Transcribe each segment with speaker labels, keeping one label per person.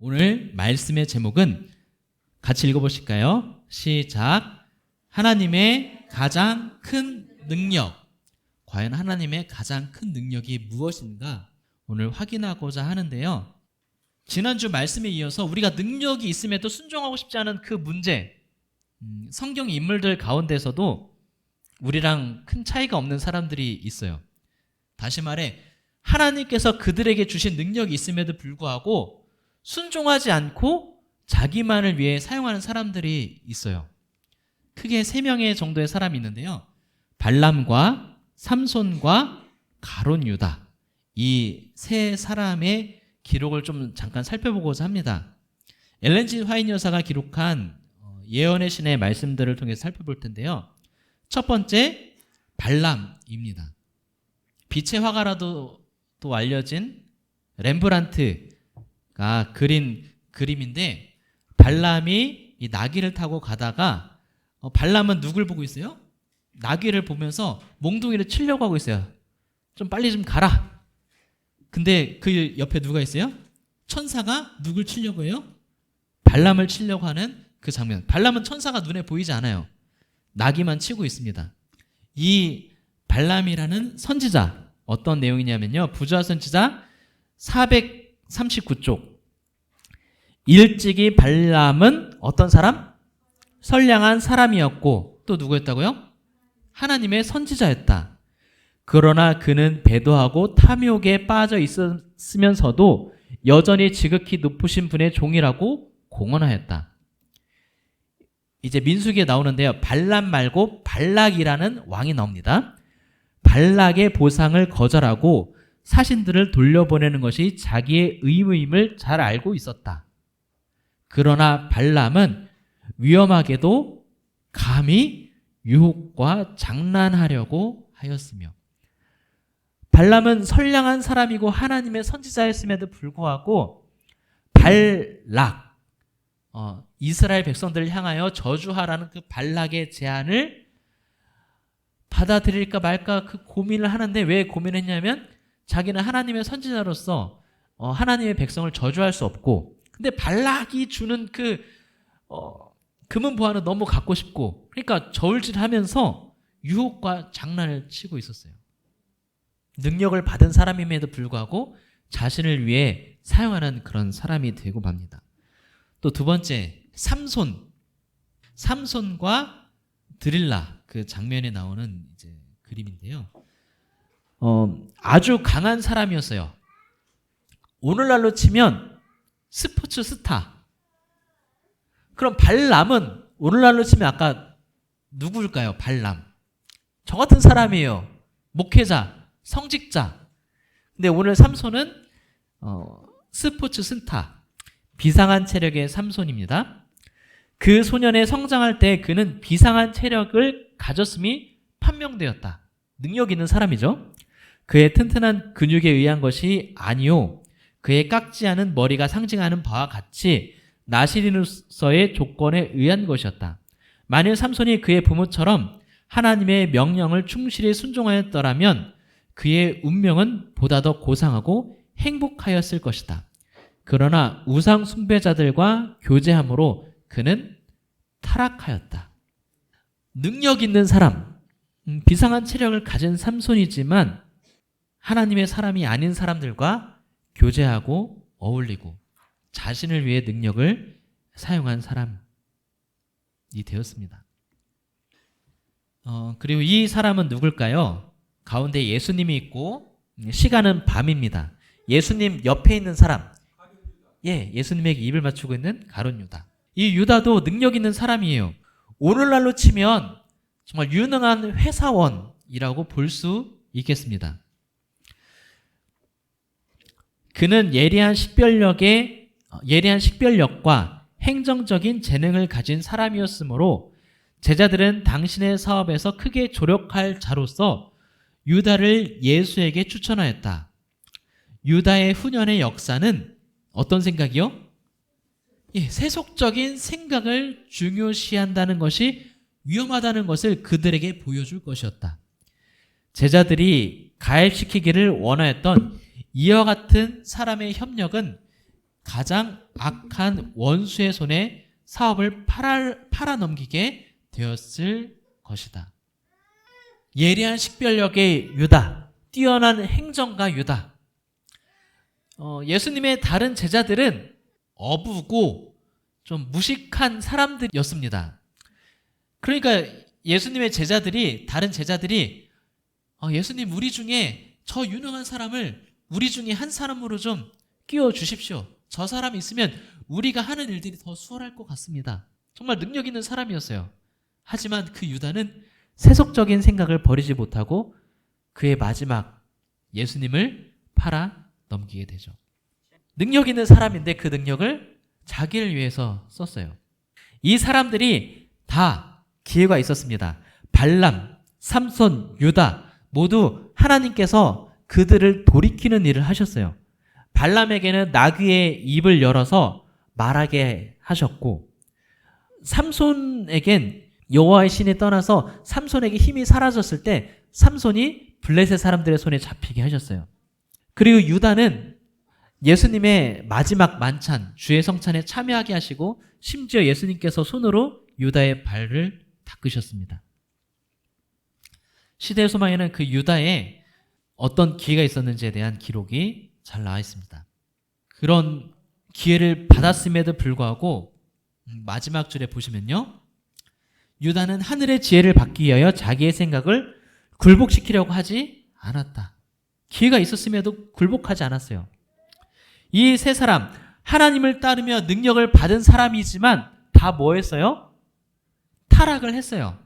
Speaker 1: 오늘 말씀의 제목은 같이 읽어보실까요? 시작. 하나님의 가장 큰 능력. 과연 하나님의 가장 큰 능력이 무엇인가 오늘 확인하고자 하는데요. 지난주 말씀에 이어서 우리가 능력이 있음에도 순종하고 싶지 않은 그 문제, 성경 인물들 가운데서도 우리랑 큰 차이가 없는 사람들이 있어요. 다시 말해 하나님께서 그들에게 주신 능력이 있음에도 불구하고 순종하지 않고 자기만을 위해 사용하는 사람들이 있어요. 크게 3명의 정도의 사람이 있는데요. 발람과 삼손과 가룟 유다, 이 3사람의 기록을 좀 잠깐 살펴보고자 합니다. 엘렌 G 화이트 여사가 기록한 예언의 신의 말씀들을 통해서 살펴볼 텐데요. 첫 번째, 발람입니다. 빛의 화가라도 또 알려진 렘브란트가 그린 그림인데, 발람이 이 나귀를 타고 가다가 발람은 누굴 보고 있어요? 나귀를 보면서 몽둥이를 치려고 하고 있어요. 좀 빨리 좀 가라. 근데 그 옆에 누가 있어요? 천사가 누굴 치려고 해요? 발람을 치려고 하는 그 장면. 발람은 천사가 눈에 보이지 않아요. 나귀만 치고 있습니다. 이 발람이라는 선지자, 어떤 내용이냐면요, 부조화 선지자 439쪽. 일찍이 발람은 어떤 사람? 선량한 사람이었고, 또 누구였다고요? 하나님의 선지자였다. 그러나 그는 배도하고 탐욕에 빠져 있었으면서도 여전히 지극히 높으신 분의 종이라고 공언하였다. 이제 민수기에 나오는데요. 발람 말고 발락이라는 왕이 나옵니다. 발락의 보상을 거절하고 사신들을 돌려보내는 것이 자기의 의무임을 잘 알고 있었다. 그러나 발람은 위험하게도 감히 유혹과 장난하려고 하였으며, 발람은 선량한 사람이고 하나님의 선지자였음에도 불구하고 발락, 이스라엘 백성들을 향하여 저주하라는 그 발락의 제안을 받아들일까 말까 그 고민을 하는데, 왜 고민했냐면 자기는 하나님의 선지자로서 하나님의 백성을 저주할 수 없고, 근데 발락이 주는 그 금은 보화는 너무 갖고 싶고, 그러니까 저울질하면서 유혹과 장난을 치고 있었어요. 능력을 받은 사람임에도 불구하고 자신을 위해 사용하는 그런 사람이 되고 맙니다. 또 두 번째, 삼손과 드릴라, 그 장면에 나오는 이제 그림인데요. 아주 강한 사람이었어요. 오늘날로 치면 스포츠 스타. 그럼 발람은 오늘날로 치면 아까 누구일까요? 발람. 저 같은 사람이에요. 목회자, 성직자. 근데 오늘 삼손은 스포츠 스타, 비상한 체력의 삼손입니다. 그 소년의 성장할 때 그는 비상한 체력을 가졌음이 판명되었다. 능력 있는 사람이죠. 그의 튼튼한 근육에 의한 것이 아니요, 그의 깎지 않은 머리가 상징하는 바와 같이 나시리누서의 조건에 의한 것이었다. 만일 삼손이 그의 부모처럼 하나님의 명령을 충실히 순종하였더라면 그의 운명은 보다 더 고상하고 행복하였을 것이다. 그러나 우상 숭배자들과 교제함으로 그는 타락하였다. 능력 있는 사람, 비상한 체력을 가진 삼손이지만 하나님의 사람이 아닌 사람들과 교제하고 어울리고 자신을 위해 능력을 사용한 사람이 되었습니다. 그리고 이 사람은 누굴까요? 가운데 예수님이 있고 시간은 밤입니다. 예수님 옆에 있는 사람, 예수님에게 입을 맞추고 있는 가룟 유다. 이 유다도 능력 있는 사람이에요. 오늘날로 치면 정말 유능한 회사원이라고 볼 수 있겠습니다. 그는 예리한 식별력과 행정적인 재능을 가진 사람이었으므로 제자들은 당신의 사업에서 크게 조력할 자로서 유다를 예수에게 추천하였다. 유다의 후년의 역사는 어떤 생각이요? 세속적인 생각을 중요시한다는 것이 위험하다는 것을 그들에게 보여줄 것이었다. 제자들이 가입시키기를 원하였던 이와 같은 사람의 협력은 가장 악한 원수의 손에 사업을 팔아넘기게 되었을 것이다. 예리한 식별력의 유다, 뛰어난 행정가 유다. 예수님의 다른 제자들은 어부고 좀 무식한 사람들이었습니다. 그러니까 예수님의 제자들이, 다른 제자들이 예수님, 우리 중에 저 유능한 사람을 우리 중에 한 사람으로 좀 끼워 주십시오. 저 사람이 있으면 우리가 하는 일들이 더 수월할 것 같습니다. 정말 능력 있는 사람이었어요. 하지만 그 유다는 세속적인 생각을 버리지 못하고 그의 마지막 예수님을 팔아 넘기게 되죠. 능력 있는 사람인데 그 능력을 자기를 위해서 썼어요. 이 사람들이 다 기회가 있었습니다. 발람, 삼손, 유다 모두 하나님께서 그들을 돌이키는 일을 하셨어요. 발람에게는 나귀의 입을 열어서 말하게 하셨고, 삼손에겐 여호와의 신이 떠나서 삼손에게 힘이 사라졌을 때 삼손이 블레셋 사람들의 손에 잡히게 하셨어요. 그리고 유다는 예수님의 마지막 만찬, 주의 성찬에 참여하게 하시고 심지어 예수님께서 손으로 유다의 발을 닦으셨습니다. 시대의 소망에는 그 유다에 어떤 기회가 있었는지에 대한 기록이 잘 나와 있습니다. 그런 기회를 받았음에도 불구하고 마지막 줄에 보시면요, 유다는 하늘의 지혜를 받기 위하여 자기의 생각을 굴복시키려고 하지 않았다. 기회가 있었음에도 굴복하지 않았어요. 이 세 사람, 하나님을 따르며 능력을 받은 사람이지만 다 뭐 했어요? 타락을 했어요.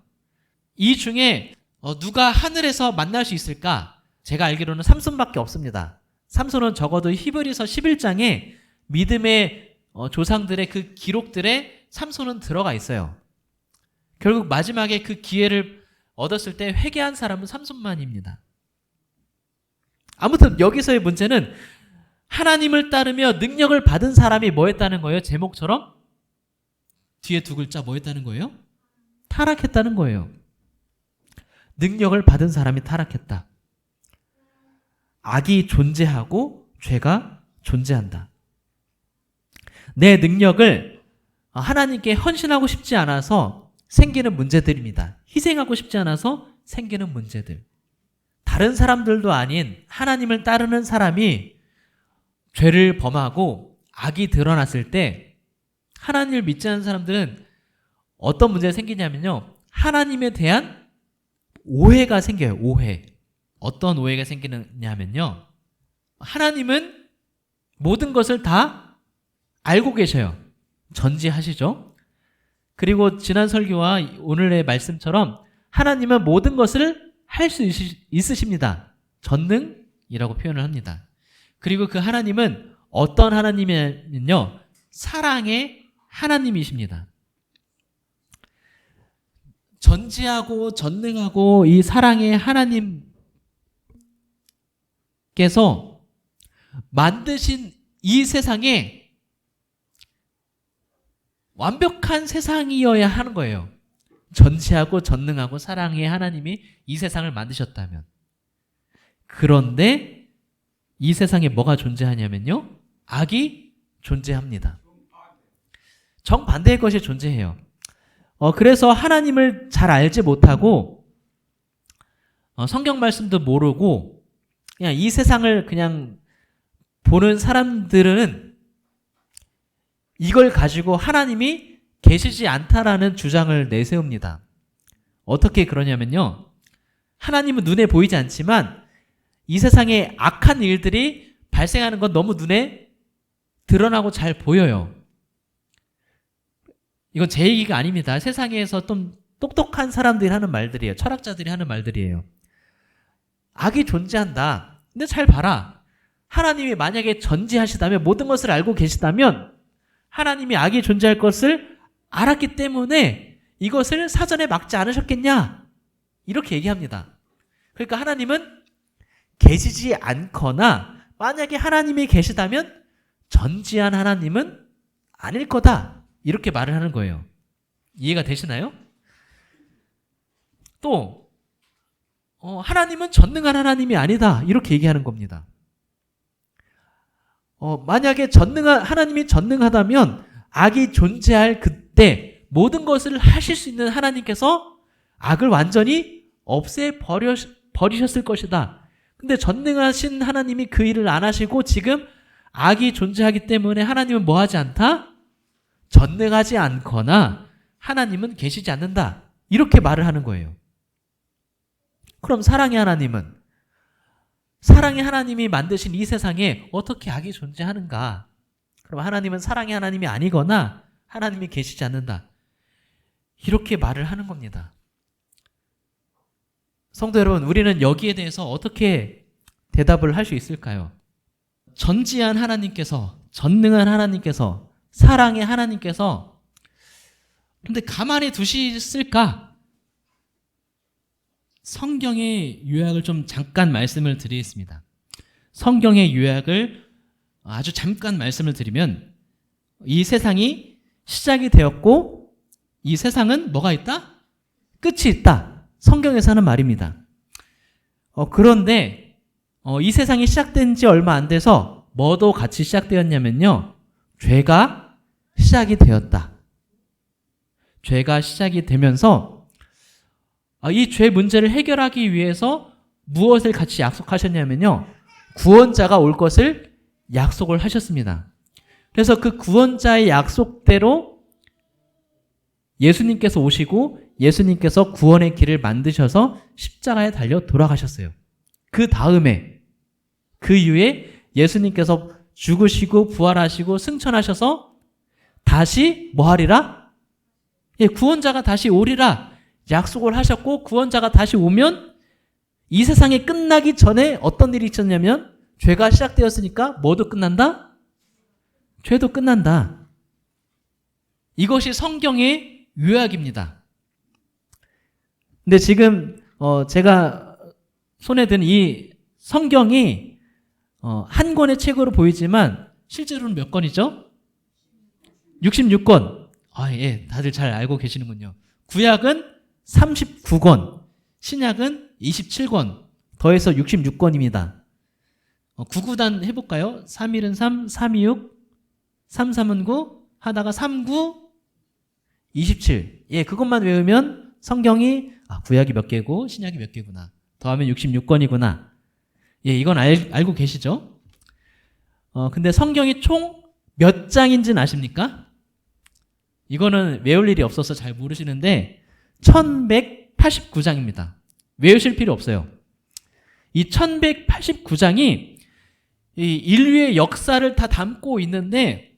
Speaker 1: 이 중에 누가 하늘에서 만날 수 있을까? 제가 알기로는 삼손밖에 없습니다. 삼손은 적어도 히브리서 11장에 믿음의 조상들의 그 기록들에 삼손은 들어가 있어요. 결국 마지막에 그 기회를 얻었을 때 회개한 사람은 삼손만입니다. 아무튼 여기서의 문제는 하나님을 따르며 능력을 받은 사람이 뭐 했다는 거예요? 제목처럼 뒤에 두 글자 뭐 했다는 거예요? 타락했다는 거예요. 능력을 받은 사람이 타락했다. 악이 존재하고 죄가 존재한다. 내 능력을 하나님께 헌신하고 싶지 않아서 생기는 문제들입니다. 희생하고 싶지 않아서 생기는 문제들. 다른 사람들도 아닌 하나님을 따르는 사람이 죄를 범하고 악이 드러났을 때 하나님을 믿지 않는 사람들은 어떤 문제가 생기냐면요, 하나님에 대한 오해가 생겨요. 오해. 어떤 오해가 생기느냐면요, 하나님은 모든 것을 다 알고 계셔요. 전지하시죠. 그리고 지난 설교와 오늘의 말씀처럼 하나님은 모든 것을 할 수 있으십니다. 전능이라고 표현을 합니다. 그리고 그 하나님은 어떤 하나님이냐면요, 사랑의 하나님이십니다. 전지하고 전능하고 이 사랑의 하나님께서 만드신 이 세상에 완벽한 세상이어야 하는 거예요. 전지하고 전능하고 사랑의 하나님이 이 세상을 만드셨다면. 그런데 이 세상에 뭐가 존재하냐면요, 악이 존재합니다. 정반대의 것이 존재해요. 그래서 하나님을 잘 알지 못하고 성경 말씀도 모르고 그냥 이 세상을 그냥 보는 사람들은 이걸 가지고 하나님이 계시지 않다라는 주장을 내세웁니다. 어떻게 그러냐면요, 하나님은 눈에 보이지 않지만 이 세상에 악한 일들이 발생하는 건 너무 눈에 드러나고 잘 보여요. 이건 제 얘기가 아닙니다. 세상에서 좀 똑똑한 사람들이 하는 말들이에요. 철학자들이 하는 말들이에요. 악이 존재한다. 근데 잘 봐라. 하나님이 만약에 전지하시다면, 모든 것을 알고 계시다면 하나님이 악이 존재할 것을 알았기 때문에 이것을 사전에 막지 않으셨겠냐? 이렇게 얘기합니다. 그러니까 하나님은 계시지 않거나, 만약에 하나님이 계시다면 전지한 하나님은 아닐 거다, 이렇게 말을 하는 거예요. 이해가 되시나요? 또 하나님은 전능한 하나님이 아니다, 이렇게 얘기하는 겁니다. 만약에 하나님이 전능하다면 악이 존재할 그때 모든 것을 하실 수 있는 하나님께서 악을 완전히 버리셨을 것이다. 근데 전능하신 하나님이 그 일을 안 하시고 지금 악이 존재하기 때문에 하나님은 뭐 하지 않다? 전능하지 않거나 하나님은 계시지 않는다. 이렇게 말을 하는 거예요. 그럼 사랑의 하나님이 만드신 이 세상에 어떻게 악이 존재하는가? 그럼 하나님은 사랑의 하나님이 아니거나 하나님이 계시지 않는다. 이렇게 말을 하는 겁니다. 성도 여러분, 우리는 여기에 대해서 어떻게 대답을 할 수 있을까요? 전지한 하나님께서, 전능한 하나님께서, 사랑의 하나님께서 근데 가만히 두셨을까? 성경의 요약을 좀 잠깐 말씀을 드리겠습니다. 성경의 요약을 아주 잠깐 말씀을 드리면 이 세상이 시작이 되었고 이 세상은 뭐가 있다? 끝이 있다. 성경에서 하는 말입니다. 그런데 이 세상이 시작된 지 얼마 안 돼서 뭐도 같이 시작되었냐면요. 죄가 시작이 되었다. 죄가 시작이 되면서 이 죄 문제를 해결하기 위해서 무엇을 같이 약속하셨냐면요. 구원자가 올 것을 약속을 하셨습니다. 그래서 그 구원자의 약속대로 예수님께서 오시고 예수님께서 구원의 길을 만드셔서 십자가에 달려 돌아가셨어요. 그 다음에 그 이후에 예수님께서 죽으시고 부활하시고 승천하셔서 다시 뭐 하리라? 구원자가 다시 오리라 약속을 하셨고 구원자가 다시 오면 이 세상이 끝나기 전에 어떤 일이 있었냐면 죄가 시작되었으니까 뭐도 끝난다? 죄도 끝난다. 이것이 성경의 요약입니다. 근데 지금 제가 손에 든 이 성경이 한 권의 책으로 보이지만 실제로는 몇 권이죠? 66권. 예, 다들 잘 알고 계시는군요. 구약은 39권, 신약은 27권, 더해서 66권입니다. 9구단 해볼까요? 3일은 3, 3이 6, 3, 3은 9, 하다가 3, 9, 27. 예, 그것만 외우면 성경이 구약이 몇 개고 신약이 몇 개구나. 더하면 66권이구나. 예, 이건 알고 계시죠? 근데 성경이 총 몇 장인지는 아십니까? 이거는 외울 일이 없어서 잘 모르시는데 1189장입니다. 외우실 필요 없어요. 이 1189장이 이 인류의 역사를 다 담고 있는데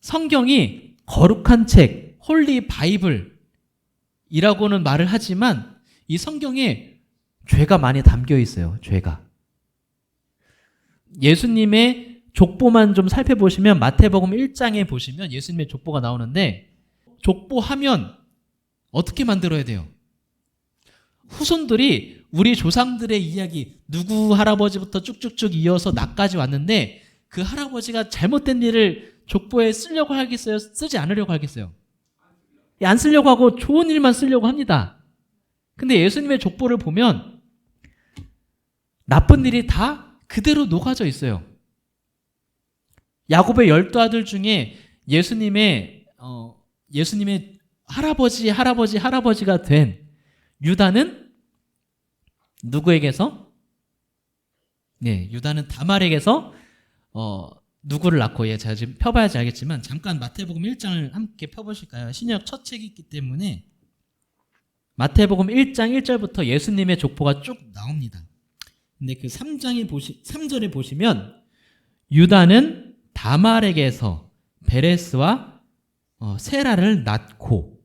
Speaker 1: 성경이 거룩한 책, 홀리 바이블이라고는 말을 하지만 이 성경에 죄가 많이 담겨 있어요. 죄가. 예수님의 족보만 좀 살펴보시면 마태복음 1장에 보시면 예수님의 족보가 나오는데 족보하면 어떻게 만들어야 돼요? 후손들이 우리 조상들의 이야기 누구 할아버지부터 쭉쭉쭉 이어서 나까지 왔는데 그 할아버지가 잘못된 일을 족보에 쓰려고 하겠어요? 쓰지 않으려고 하겠어요? 안 쓰려고 하고 좋은 일만 쓰려고 합니다. 근데 예수님의 족보를 보면 나쁜 일이 다 그대로 녹아져 있어요. 야곱의 12아들 중에 예수님의 할아버지가 된 유다는 누구에게서? 네, 유다는 다말에게서 누구를 낳고, 제가 지금 펴봐야지 알겠지만 잠깐 마태복음 1장을 함께 펴보실까요? 신약 첫 책이기 때문에 마태복음 1장 1절부터 예수님의 족보가 쭉 나옵니다. 근데 그 3절에 보시면 유다는 다말에게서 베레스와 세라를 낳고,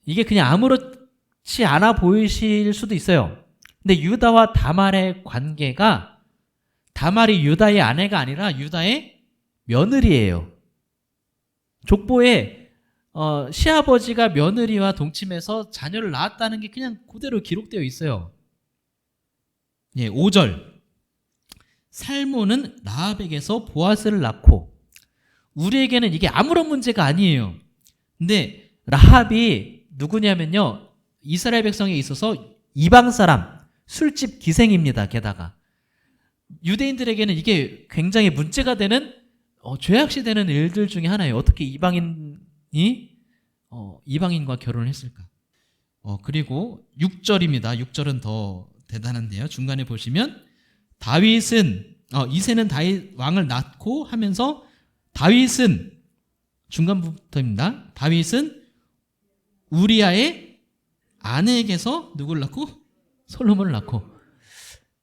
Speaker 1: 이게 그냥 아무렇지 않아 보이실 수도 있어요. 근데 유다와 다말의 관계가 다말이 유다의 아내가 아니라 유다의 며느리예요. 족보에 시아버지가 며느리와 동침해서 자녀를 낳았다는 게 그냥 그대로 기록되어 있어요. 5절. 살몬은 라합에게서 보아스를 낳고, 우리에게는 이게 아무런 문제가 아니에요. 근데 라합이 누구냐면요, 이스라엘 백성에 있어서 이방 사람, 술집 기생입니다. 게다가 유대인들에게는 이게 굉장히 문제가 되는 죄악시 되는 일들 중에 하나예요. 어떻게 이방인과 결혼을 했을까? 그리고 6절입니다. 6절은 더 대단한데요. 중간에 보시면 다윗은 이새는 다윗 왕을 낳고 하면서 다윗은 중간부터입니다. 다윗은 우리아의 아내에게서 누굴 낳고? 솔로몬을 낳고.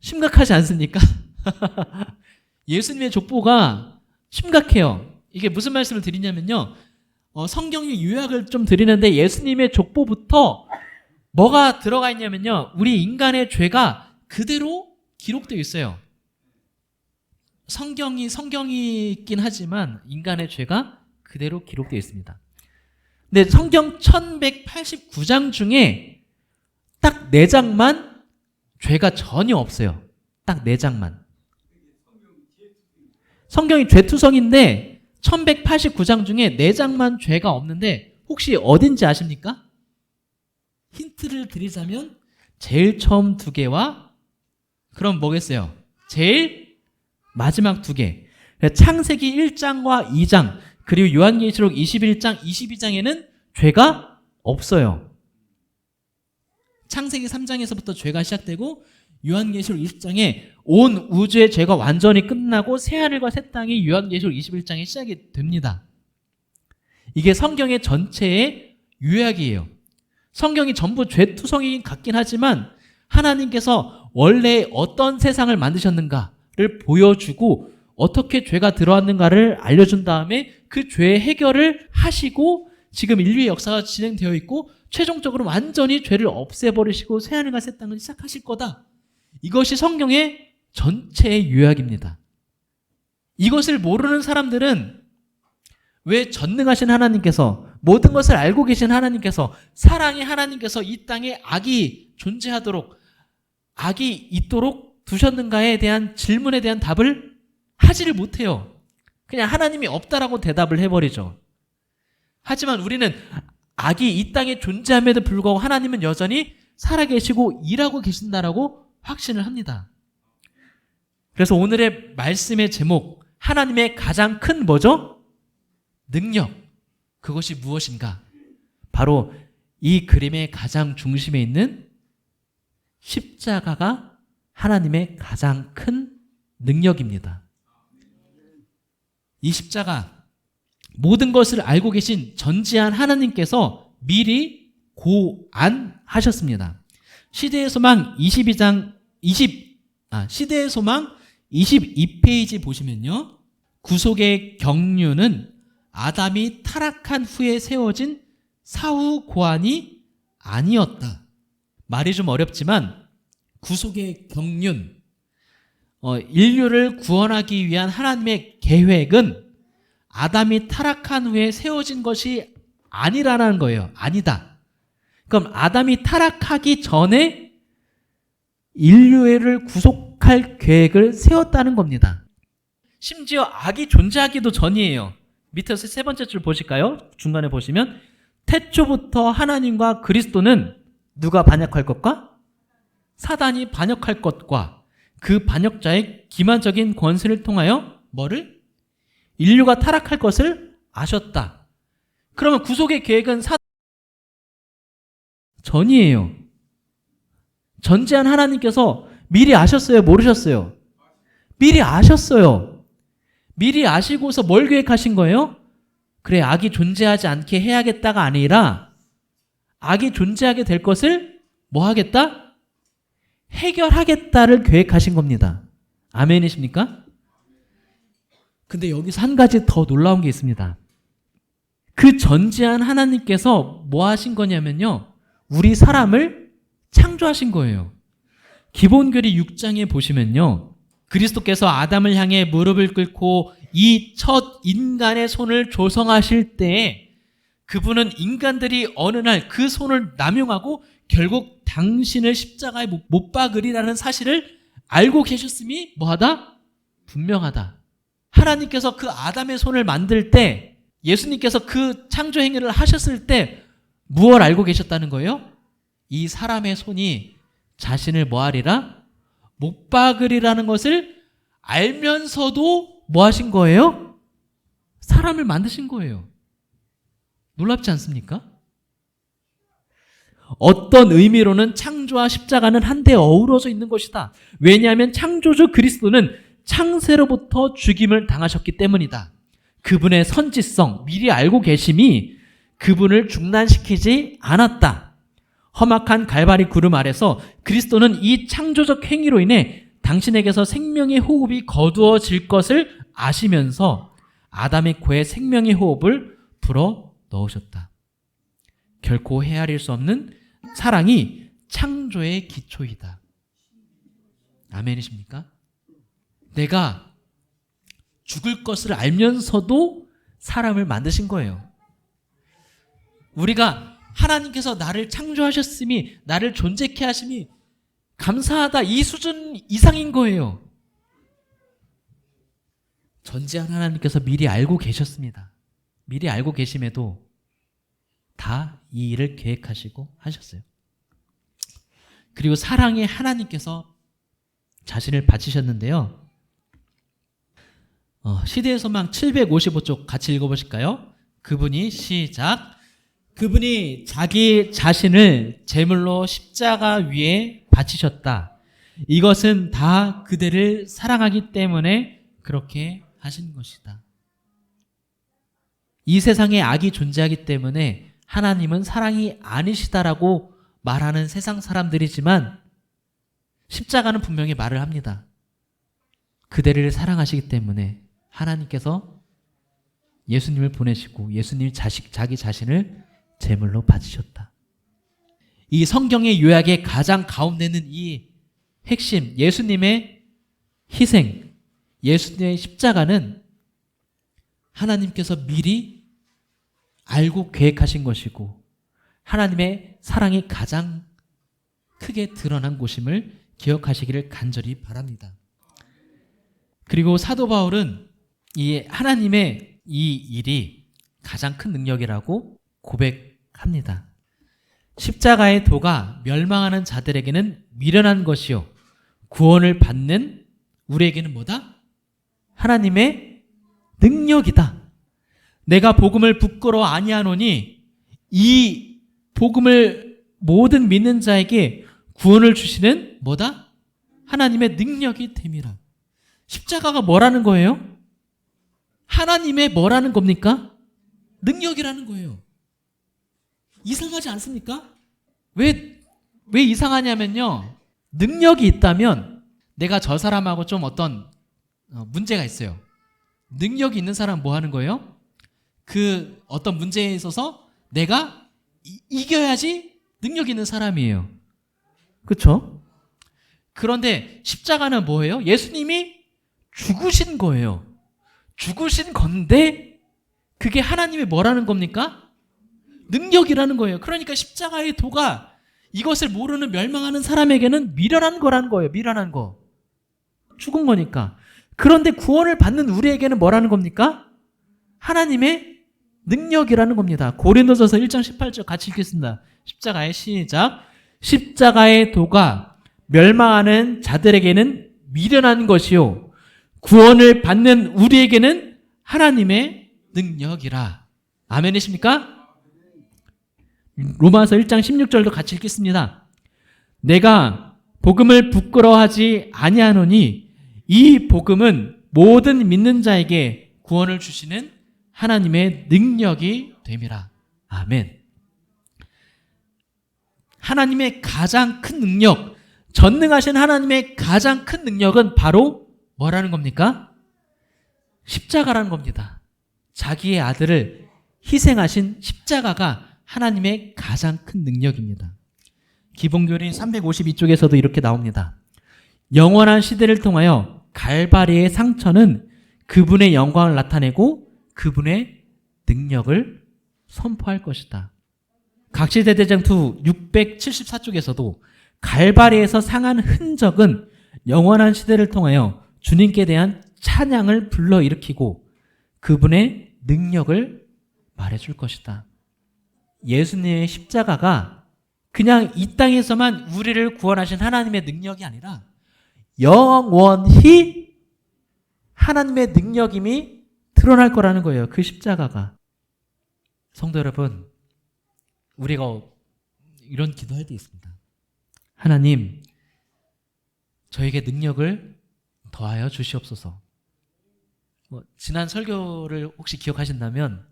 Speaker 1: 심각하지 않습니까? 예수님의 족보가 심각해요. 이게 무슨 말씀을 드리냐면요. 성경의 요약을 좀 드리는데 예수님의 족보부터 뭐가 들어가 있냐면요. 우리 인간의 죄가 그대로 기록되어 있어요. 성경이 있긴 하지만 인간의 죄가 그대로 기록되어 있습니다. 근데 성경 1189장 중에 딱 4장만 죄가 전혀 없어요. 딱 4장만. 성경이 죄투성인데 1189장 중에 4장만 죄가 없는데 혹시 어딘지 아십니까? 힌트를 드리자면 제일 처음 2개와 그럼 뭐겠어요? 제일 마지막 2개. 창세기 1장과 2장 그리고 요한계시록 21장, 22장에는 죄가 없어요. 창세기 3장에서부터 죄가 시작되고 요한계시록 20장에 온 우주의 죄가 완전히 끝나고 새하늘과 새 땅이 요한계시록 21장에 시작이 됩니다. 이게 성경의 전체의 요약이에요. 성경이 전부 죄투성이 같긴 하지만 하나님께서 원래 어떤 세상을 만드셨는가를 보여주고 어떻게 죄가 들어왔는가를 알려준 다음에 그 죄의 해결을 하시고 지금 인류의 역사가 진행되어 있고 최종적으로 완전히 죄를 없애버리시고 새하늘과 새 땅을 시작하실 거다. 이것이 성경의 전체의 요약입니다. 이것을 모르는 사람들은 왜 전능하신 하나님께서 모든 것을 알고 계신 하나님께서 사랑의 하나님께서 이 땅에 악이 존재하도록 악이 있도록 두셨는가에 대한 질문에 대한 답을 하지를 못해요. 그냥 하나님이 없다라고 대답을 해버리죠. 하지만 우리는 악이 이 땅에 존재함에도 불구하고 하나님은 여전히 살아계시고 일하고 계신다라고 확신을 합니다. 그래서 오늘의 말씀의 제목 하나님의 가장 큰 뭐죠? 능력. 그것이 무엇인가? 바로 이 그림의 가장 중심에 있는 십자가가 하나님의 가장 큰 능력입니다. 이 십자가 모든 것을 알고 계신 전지한 하나님께서 미리 고안하셨습니다. 시대의 소망 22페이지 보시면요. 구속의 경륜은 아담이 타락한 후에 세워진 사후 고안이 아니었다. 말이 좀 어렵지만 구속의 경륜, 인류를 구원하기 위한 하나님의 계획은 아담이 타락한 후에 세워진 것이 아니라는 거예요. 아니다. 그럼 아담이 타락하기 전에 인류를 구속할 계획을 세웠다는 겁니다. 심지어 악이 존재하기도 전이에요. 밑에서 3번째 줄 보실까요? 중간에 보시면 태초부터 하나님과 그리스도는 누가 반역할 것과 사단이 반역할 것과 그 반역자의 기만적인 권세를 통하여 뭐를? 인류가 타락할 것을 아셨다. 그러면 구속의 계획은 전이에요. 전지한 하나님께서 미리 아셨어요? 모르셨어요? 미리 아셨어요. 미리 아시고서 뭘 계획하신 거예요? 그래, 악이 존재하지 않게 해야겠다가 아니라 악이 존재하게 될 것을 뭐 하겠다? 해결하겠다를 계획하신 겁니다. 아멘이십니까? 근데 여기서 한 가지 더 놀라운 게 있습니다. 그 전지한 하나님께서 뭐 하신 거냐면요. 우리 사람을 창조하신 거예요. 기본교리 6장에 보시면요. 그리스도께서 아담을 향해 무릎을 꿇고 이 첫 인간의 손을 조성하실 때에 그분은 인간들이 어느 날 그 손을 남용하고 결국 당신을 십자가에 못 박으리라는 사실을 알고 계셨음이 뭐하다? 분명하다. 하나님께서 그 아담의 손을 만들 때 예수님께서 그 창조 행위를 하셨을 때 무엇을 알고 계셨다는 거예요? 이 사람의 손이 자신을 뭐하리라? 못 박으리라는 것을 알면서도 뭐 하신 거예요? 사람을 만드신 거예요. 놀랍지 않습니까? 어떤 의미로는 창조와 십자가는 한데 어우러져 있는 것이다. 왜냐하면 창조주 그리스도는 창세로부터 죽임을 당하셨기 때문이다. 그분의 선지성, 미리 알고 계심이 그분을 중단시키지 않았다. 험악한 갈바리 구름 아래서 그리스도는 이 창조적 행위로 인해 당신에게서 생명의 호흡이 거두어질 것을 아시면서 아담의 코에 생명의 호흡을 불어 넣으셨다. 결코 헤아릴 수 없는 사랑이 창조의 기초이다. 아멘이십니까? 내가 죽을 것을 알면서도 사람을 만드신 거예요. 우리가 하나님께서 나를 창조하셨음이, 나를 존재케 하심이 감사하다, 이 수준 이상인 거예요. 전지한 하나님께서 미리 알고 계셨습니다. 미리 알고 계심에도 다 이 일을 계획하시고 하셨어요. 그리고 사랑의 하나님께서 자신을 바치셨는데요. 시대의 소망 755쪽 같이 읽어보실까요? 그분이 시작. 그분이 자기 자신을 제물로 십자가 위에 바치셨다. 이것은 다 그대를 사랑하기 때문에 그렇게 하신 것이다. 이 세상에 악이 존재하기 때문에 하나님은 사랑이 아니시다라고 말하는 세상 사람들이지만 십자가는 분명히 말을 합니다. 그대를 사랑하시기 때문에 하나님께서 예수님을 보내시고 예수님이 자기 자신을 제물로 바치셨다. 이 성경의 요약의 가장 가운데는 이 핵심, 예수님의 희생, 예수님의 십자가는 하나님께서 미리 알고 계획하신 것이고 하나님의 사랑이 가장 크게 드러난 곳임을 기억하시기를 간절히 바랍니다. 그리고 사도 바울은 이 하나님의 이 일이 가장 큰 능력이라고 고백합니다. 십자가의 도가 멸망하는 자들에게는 미련한 것이요 구원을 받는 우리에게는 뭐다? 하나님의 능력이다. 내가 복음을 부끄러워 아니하노니 이 복음을 모든 믿는 자에게 구원을 주시는 뭐다? 하나님의 능력이 됨이라. 십자가가 뭐라는 거예요? 하나님의 뭐라는 겁니까? 능력이라는 거예요. 이상하지 않습니까? 왜 이상하냐면요. 능력이 있다면 내가 저 사람하고 좀 어떤 문제가 있어요. 능력이 있는 사람은 뭐 하는 거예요? 그 어떤 문제에 있어서 내가 이겨야지 능력 있는 사람이에요. 그렇죠? 그런데 십자가는 뭐예요? 예수님이 죽으신 거예요. 죽으신 건데 그게 하나님의 뭐라는 겁니까? 능력이라는 거예요. 그러니까 십자가의 도가 이것을 모르는 멸망하는 사람에게는 미련한 거라는 거예요. 미련한 거. 죽은 거니까. 그런데 구원을 받는 우리에게는 뭐라는 겁니까? 하나님의 능력이라는 겁니다. 고린도전서 1장 18절 같이 읽겠습니다. 십자가의 시작. 십자가의 도가 멸망하는 자들에게는 미련한 것이요 구원을 받는 우리에게는 하나님의 능력이라. 아멘이십니까? 로마서 1장 16절도 같이 읽겠습니다. 내가 복음을 부끄러워하지 아니하노니 이 복음은 모든 믿는 자에게 구원을 주시는 하나님의 능력이 됨이라. 아멘. 하나님의 가장 큰 능력, 전능하신 하나님의 가장 큰 능력은 바로 뭐라는 겁니까? 십자가라는 겁니다. 자기의 아들을 희생하신 십자가가 하나님의 가장 큰 능력입니다. 기본교리 352쪽에서도 이렇게 나옵니다. 영원한 시대를 통하여 갈바리의 상처는 그분의 영광을 나타내고 그분의 능력을 선포할 것이다. 각시대대장투 674쪽에서도 갈바리에서 상한 흔적은 영원한 시대를 통하여 주님께 대한 찬양을 불러일으키고 그분의 능력을 말해줄 것이다. 예수님의 십자가가 그냥 이 땅에서만 우리를 구원하신 하나님의 능력이 아니라 영원히 하나님의 능력임이 드러날 거라는 거예요. 그 십자가가. 성도 여러분, 우리가 이런 기도할 때 있습니다. 하나님, 저에게 능력을 더하여 주시옵소서. 지난 설교를 혹시 기억하신다면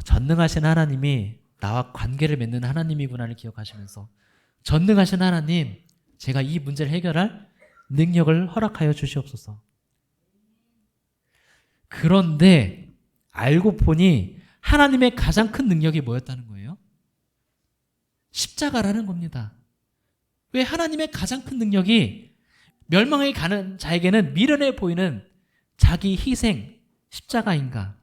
Speaker 1: 전능하신 하나님이 나와 관계를 맺는 하나님이구나를 기억하시면서 전능하신 하나님, 제가 이 문제를 해결할 능력을 허락하여 주시옵소서. 그런데 알고 보니 하나님의 가장 큰 능력이 뭐였다는 거예요? 십자가라는 겁니다. 왜 하나님의 가장 큰 능력이 멸망에 가는 자에게는 미련해 보이는 자기 희생, 십자가인가?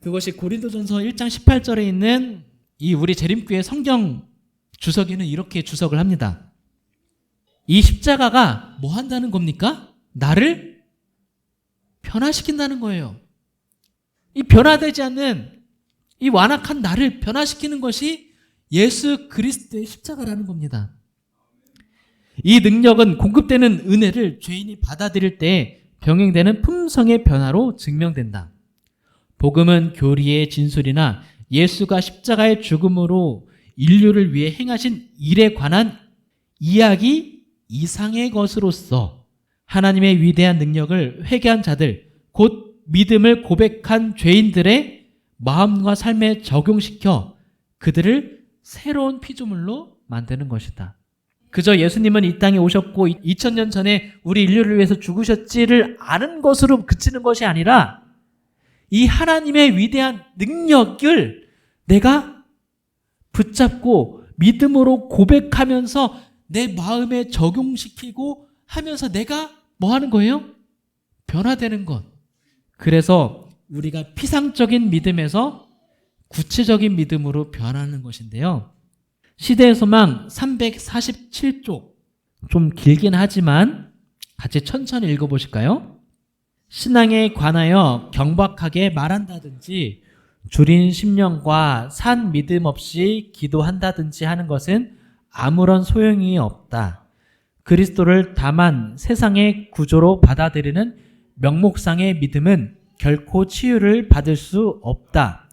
Speaker 1: 그것이 고린도전서 1장 18절에 있는 이 우리 재림교회 성경 주석에는 이렇게 주석을 합니다. 이 십자가가 뭐 한다는 겁니까? 나를 변화시킨다는 거예요. 이 변화되지 않는 이 완악한 나를 변화시키는 것이 예수 그리스도의 십자가라는 겁니다. 이 능력은 공급되는 은혜를 죄인이 받아들일 때 병행되는 품성의 변화로 증명된다. 복음은 교리의 진술이나 예수가 십자가의 죽음으로 인류를 위해 행하신 일에 관한 이야기 이상의 것으로서 하나님의 위대한 능력을 회개한 자들, 곧 믿음을 고백한 죄인들의 마음과 삶에 적용시켜 그들을 새로운 피조물로 만드는 것이다. 그저 예수님은 이 땅에 오셨고 2000년 전에 우리 인류를 위해서 죽으셨지를 아는 것으로 그치는 것이 아니라 이 하나님의 위대한 능력을 내가 붙잡고 믿음으로 고백하면서 내 마음에 적용시키고 하면서 내가 뭐 하는 거예요? 변화되는 것. 그래서 우리가 피상적인 믿음에서 구체적인 믿음으로 변하는 것인데요. 시대의 소망 347쪽, 좀 길긴 하지만 같이 천천히 읽어보실까요? 신앙에 관하여 경박하게 말한다든지 줄인 심령과 산 믿음 없이 기도한다든지 하는 것은 아무런 소용이 없다. 그리스도를 다만 세상의 구조로 받아들이는 명목상의 믿음은 결코 치유를 받을 수 없다.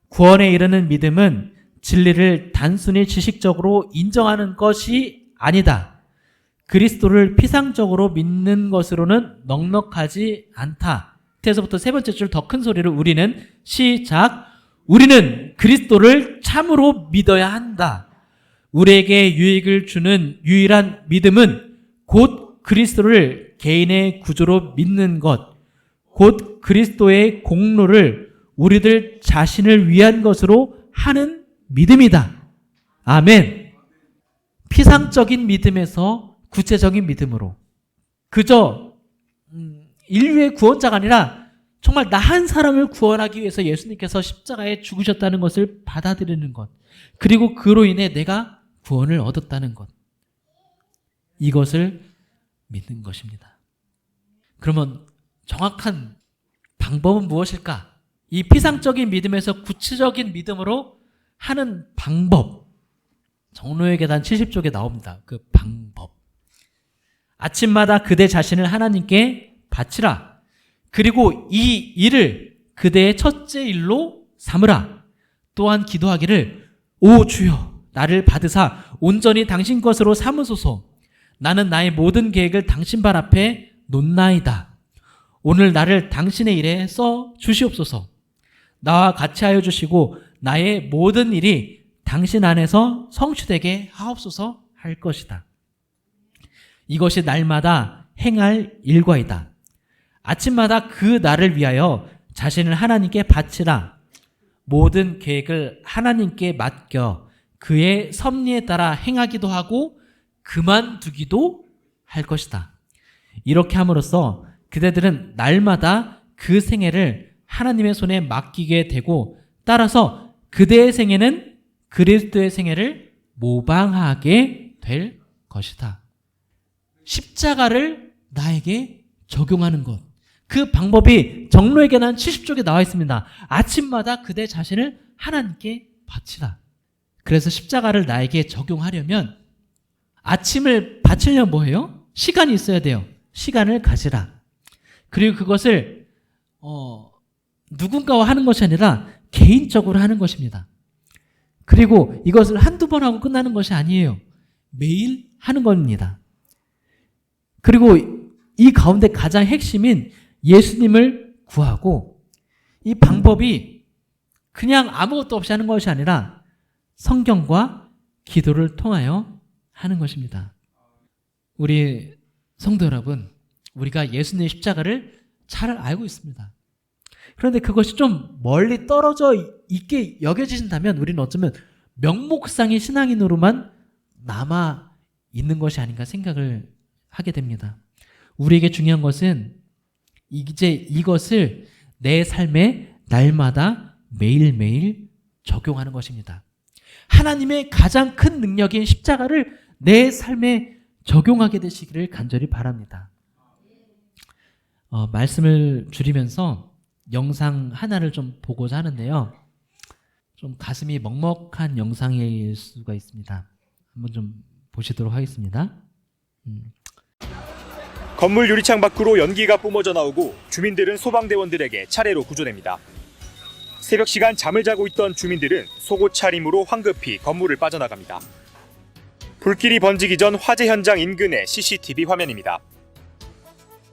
Speaker 1: 구원에 이르는 믿음은 진리를 단순히 지식적으로 인정하는 것이 아니다. 그리스도를 피상적으로 믿는 것으로는 넉넉하지 않다. 밑에서부터 세 번째 줄 더 큰 소리로 우리는 시작. 우리는 그리스도를 참으로 믿어야 한다. 우리에게 유익을 주는 유일한 믿음은 곧 그리스도를 개인의 구조로 믿는 것, 곧 그리스도의 공로를 우리들 자신을 위한 것으로 하는 믿음이다. 아멘. 피상적인 믿음에서 구체적인 믿음으로 그저 인류의 구원자가 아니라 정말 나 한 사람을 구원하기 위해서 예수님께서 십자가에 죽으셨다는 것을 받아들이는 것, 그리고 그로 인해 내가 구원을 얻었다는 것, 이것을 믿는 것입니다. 그러면 정확한 방법은 무엇일까? 이 피상적인 믿음에서 구체적인 믿음으로 하는 방법, 정로의 계단 70쪽에 나옵니다. 그 방법. 아침마다 그대 자신을 하나님께 바치라. 그리고 이 일을 그대의 첫째 일로 삼으라. 또한 기도하기를 오 주여 나를 받으사 온전히 당신 것으로 삼으소서. 나는 나의 모든 계획을 당신 발 앞에 놓나이다. 오늘 나를 당신의 일에 써 주시옵소서. 나와 같이 하여 주시고 나의 모든 일이 당신 안에서 성취되게 하옵소서 할 것이다. 이것이 날마다 행할 일과이다. 아침마다 그 날을 위하여 자신을 하나님께 바치라. 모든 계획을 하나님께 맡겨 그의 섭리에 따라 행하기도 하고 그만두기도 할 것이다. 이렇게 함으로써 그대들은 날마다 그 생애를 하나님의 손에 맡기게 되고 따라서 그대의 생애는 그리스도의 생애를 모방하게 될 것이다. 십자가를 나에게 적용하는 것. 그 방법이 정로의 계단 70쪽에 나와 있습니다. 아침마다 그대 자신을 하나님께 바치라. 그래서 십자가를 나에게 적용하려면 아침을 바치려면 뭐예요? 시간이 있어야 돼요. 시간을 가지라. 그리고 그것을 누군가와 하는 것이 아니라 개인적으로 하는 것입니다. 그리고 이것을 한두 번 하고 끝나는 것이 아니에요. 매일 하는 겁니다. 그리고 이 가운데 가장 핵심인 예수님을 구하고, 이 방법이 그냥 아무것도 없이 하는 것이 아니라 성경과 기도를 통하여 하는 것입니다. 우리 성도 여러분, 우리가 예수님의 십자가를 잘 알고 있습니다. 그런데 그것이 좀 멀리 떨어져 있게 여겨지신다면 우리는 어쩌면 명목상의 신앙인으로만 남아 있는 것이 아닌가 생각을 하게 됩니다. 우리에게 중요한 것은 이제 이것을 내 삶에 날마다 매일매일 적용하는 것입니다. 하나님의 가장 큰 능력인 십자가를 내 삶에 적용하게 되시기를 간절히 바랍니다. 말씀을 줄이면서 영상 하나를 좀 보고자 하는데요. 좀 가슴이 먹먹한 영상일 수가 있습니다. 한번 좀 보시도록 하겠습니다.
Speaker 2: 건물 유리창 밖으로 연기가 뿜어져 나오고 주민들은 소방대원들에게 차례로 구조됩니다. 새벽 시간 잠을 자고 있던 주민들은 속옷 차림으로 황급히 건물을 빠져나갑니다. 불길이 번지기 전 화재 현장 인근의 CCTV 화면입니다.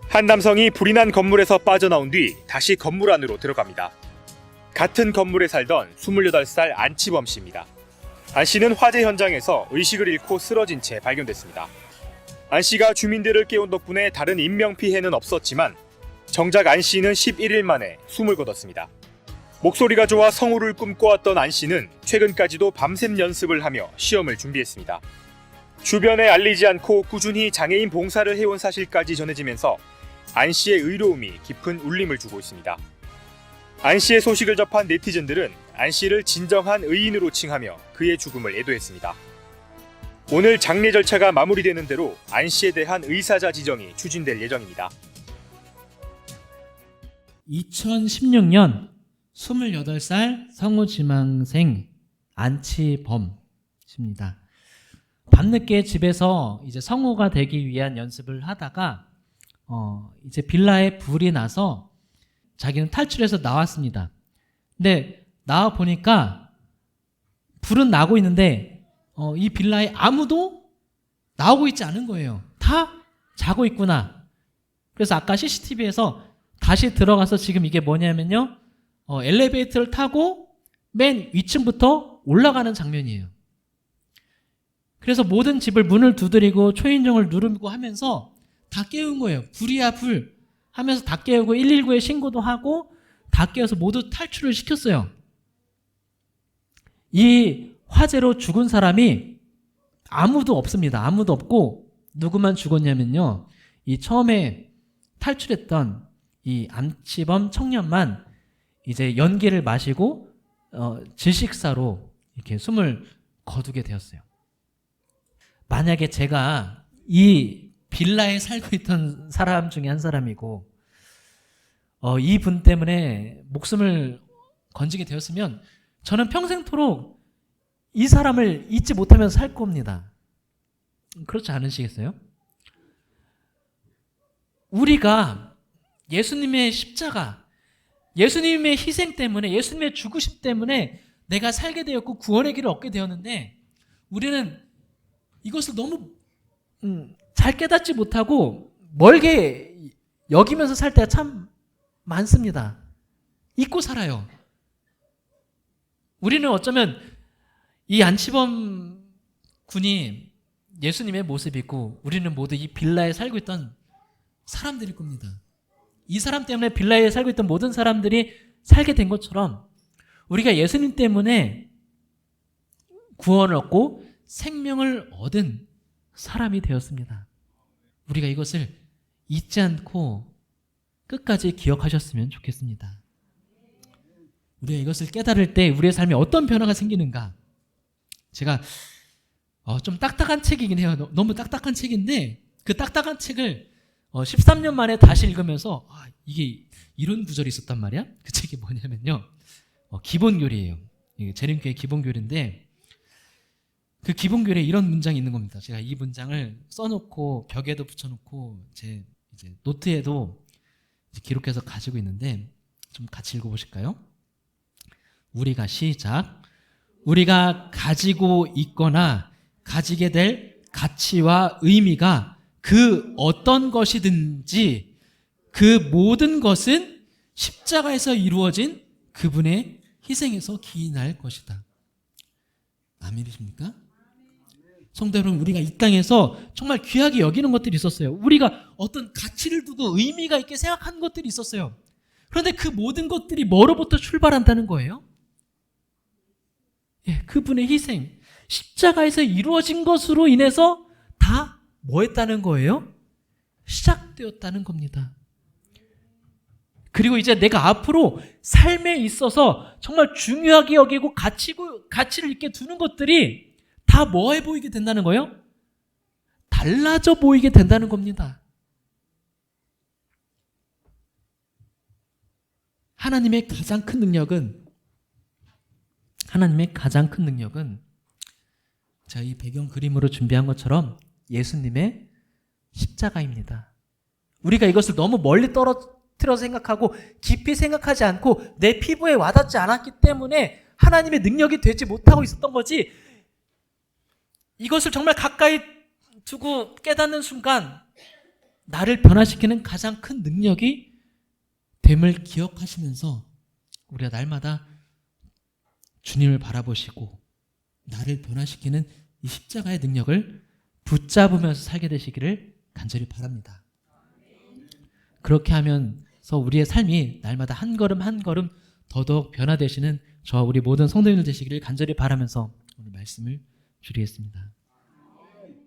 Speaker 2: 한 남성이 불이 난 건물에서 빠져나온 뒤 다시 건물 안으로 들어갑니다. 같은 건물에 살던 28살 안치범 씨입니다. 안 씨는 화재 현장에서 의식을 잃고 쓰러진 채 발견됐습니다. 안 씨가 주민들을 깨운 덕분에 다른 인명피해는 없었지만 정작 안 씨는 11일 만에 숨을 거뒀습니다. 목소리가 좋아 성우를 꿈꿔왔던 안 씨는 최근까지도 밤샘 연습을 하며 시험을 준비했습니다. 주변에 알리지 않고 꾸준히 장애인 봉사를 해온 사실까지 전해지면서 안 씨의 의로움이 깊은 울림을 주고 있습니다. 안 씨의 소식을 접한 네티즌들은 안 씨를 진정한 의인으로 칭하며 그의 죽음을 애도했습니다. 오늘 장례 절차가 마무리되는 대로 안 씨에 대한 의사자 지정이 추진될 예정입니다.
Speaker 1: 2016년 28살 성우 지망생 안치범 씨입니다. 밤늦게 집에서 이제 성우가 되기 위한 연습을 하다가 이제 빌라에 불이 나서 자기는 탈출해서 나왔습니다. 근데 나와 보니까 불은 나고 있는데 이 빌라에 아무도 나오고 있지 않은 거예요. 다 자고 있구나. 그래서 아까 CCTV에서 다시 들어가서 지금 이게 뭐냐면요, 엘리베이터를 타고 맨 위층부터 올라가는 장면이에요. 그래서 모든 집을 문을 두드리고 초인종을 누르고 하면서 다 깨운 거예요. 불이야 불 하면서 다 깨우고 119에 신고도 하고 다 깨워서 모두 탈출을 시켰어요. 이 화재로 죽은 사람이 아무도 없습니다. 아무도 없고 누구만 죽었냐면요, 이 처음에 탈출했던 이 안치범 청년만 이제 연기를 마시고 질식사로 이렇게 숨을 거두게 되었어요. 만약에 제가 이 빌라에 살고 있던 사람 중에 한 사람이고 이 분 때문에 목숨을 건지게 되었으면 저는 평생토록 이 사람을 잊지 못하면서 살 겁니다. 그렇지 않으시겠어요? 우리가 예수님의 십자가, 예수님의 희생 때문에, 예수님의 죽으심 때문에 내가 살게 되었고 구원의 길을 얻게 되었는데 우리는 이것을 너무 잘 깨닫지 못하고 멀게 여기면서 살 때가 참 많습니다. 잊고 살아요. 우리는 어쩌면 이 안치범 군이 예수님의 모습이고 우리는 모두 이 빌라에 살고 있던 사람들일 겁니다. 이 사람 때문에 빌라에 살고 있던 모든 사람들이 살게 된 것처럼 우리가 예수님 때문에 구원을 얻고 생명을 얻은 사람이 되었습니다. 우리가 이것을 잊지 않고 끝까지 기억하셨으면 좋겠습니다. 우리가 이것을 깨달을 때 우리의 삶에 어떤 변화가 생기는가? 제가 좀 딱딱한 책이긴 해요. 너무 딱딱한 책인데 그 딱딱한 책을 13년 만에 다시 읽으면서 이게 이런 구절이 있었단 말이야? 그 책이 뭐냐면요, 기본교리예요. 재림교회 기본교리인데 그 기본교리에 이런 문장이 있는 겁니다. 제가 이 문장을 써놓고 벽에도 붙여놓고 제 이제 노트에도 기록해서 가지고 있는데 좀 같이 읽어보실까요? 우리가 시작. 우리가 가지고 있거나 가지게 될 가치와 의미가 그 어떤 것이든지 그 모든 것은 십자가에서 이루어진 그분의 희생에서 기인할 것이다. 아멘이십니까? 성도 여러분, 우리가 이 땅에서 정말 귀하게 여기는 것들이 있었어요. 우리가 어떤 가치를 두고 의미가 있게 생각하는 것들이 있었어요. 그런데 그 모든 것들이 뭐로부터 출발한다는 거예요? 예, 그분의 희생, 십자가에서 이루어진 것으로 인해서 다 뭐 했다는 거예요? 시작되었다는 겁니다. 그리고 이제 내가 앞으로 삶에 있어서 정말 중요하게 여기고 가치를 있게 두는 것들이 다 뭐해 보이게 된다는 거예요? 달라져 보이게 된다는 겁니다. 하나님의 가장 큰 능력은 제가 이 배경 그림으로 준비한 것처럼 예수님의 십자가입니다. 우리가 이것을 너무 멀리 떨어뜨려 생각하고 깊이 생각하지 않고 내 피부에 와닿지 않았기 때문에 하나님의 능력이 되지 못하고 있었던 거지, 이것을 정말 가까이 두고 깨닫는 순간 나를 변화시키는 가장 큰 능력이 됨을 기억하시면서 우리가 날마다 주님을 바라보시고 나를 변화시키는 이 십자가의 능력을 붙잡으면서 살게 되시기를 간절히 바랍니다. 그렇게 하면서 우리의 삶이 날마다 한 걸음 한 걸음 더더욱 변화되시는 저와 우리 모든 성도님들 되시기를 간절히 바라면서 오늘 말씀을 줄이겠습니다.